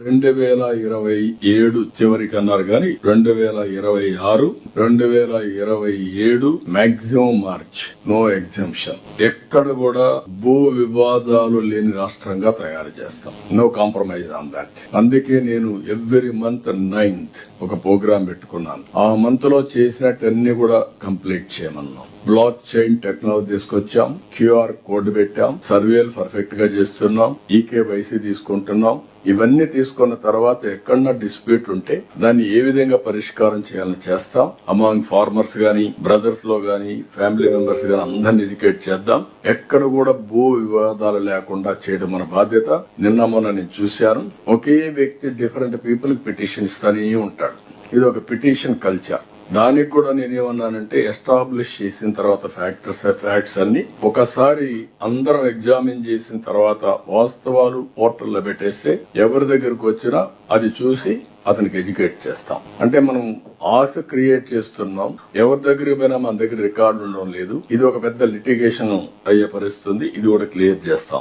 2027 చివరికి అన్నారు కానీ 2026, 2027 మాక్సిమం మార్చ్ నో ఎగ్జంప్షన్. ఎక్కడ కూడా భూ వివాదాలు లేని రాష్ట్రంగా తయారు చేస్తాం. No compromise on that. అందుకే నేను ఎవ్రీ మంత్ 9th ఒక ప్రోగ్రాం పెట్టుకున్నాను. ఆ మంత్ లో చేసినట్టన్ని కూడా కంప్లీట్ చేయమన్నాం. బ్లాక్ చైన్ టెక్నాలజీ తీసుకొచ్చాం, క్యూఆర్ కోడ్ పెట్టాం, సర్వేలు పర్ఫెక్ట్ గా చేస్తున్నాం, ఈకేవైసీ తీసుకుంటున్నాం. ఇవన్నీ తీసుకున్న తర్వాత ఎక్కడన్నా డిస్ప్యూట్ ఉంటే దాన్ని ఏ విధంగా పరిష్కారం చేయాలని చేస్తాం. అమాంగ్ ఫార్మర్స్ గానీ, బ్రదర్స్ లో గానీ, ఫ్యామిలీ మెంబర్స్ గానీ అందరిని ఎడ్యుకేట్ చేద్దాం. ఎక్కడ కూడా భూ వివాదాలు లేకుండా చేయడం మన బాధ్యత. మొన్న నేను చూశాను, ఒకే వ్యక్తి డిఫరెంట్ పీపుల్ పిటిషన్ ఇస్తానే ఉంటాడు. ఇది ఒక పిటిషన్ కల్చర్. దానికి కూడా నేనేమన్నానంటే, ఎస్టాబ్లిష్ చేసిన తర్వాత ఫ్యాక్ట్స్ అన్ని ఒకసారి అందరం ఎగ్జామిన్ చేసిన తర్వాత వాస్తవాలు పోర్టల్లో పెట్టేస్తే ఎవరి దగ్గరకు వచ్చినా అది చూసి అతనికి ఎడ్యుకేట్ చేస్తాం. అంటే మనం ఆశ క్రియేట్ చేస్తున్నాం. ఎవరి దగ్గర పోయినా మన దగ్గర రికార్డు ఉండడం లేదు. ఇది ఒక పెద్ద లిటిగేషన్ అయ్యే పరిస్థితుంది. ఇది కూడా క్లియర్ చేస్తాం.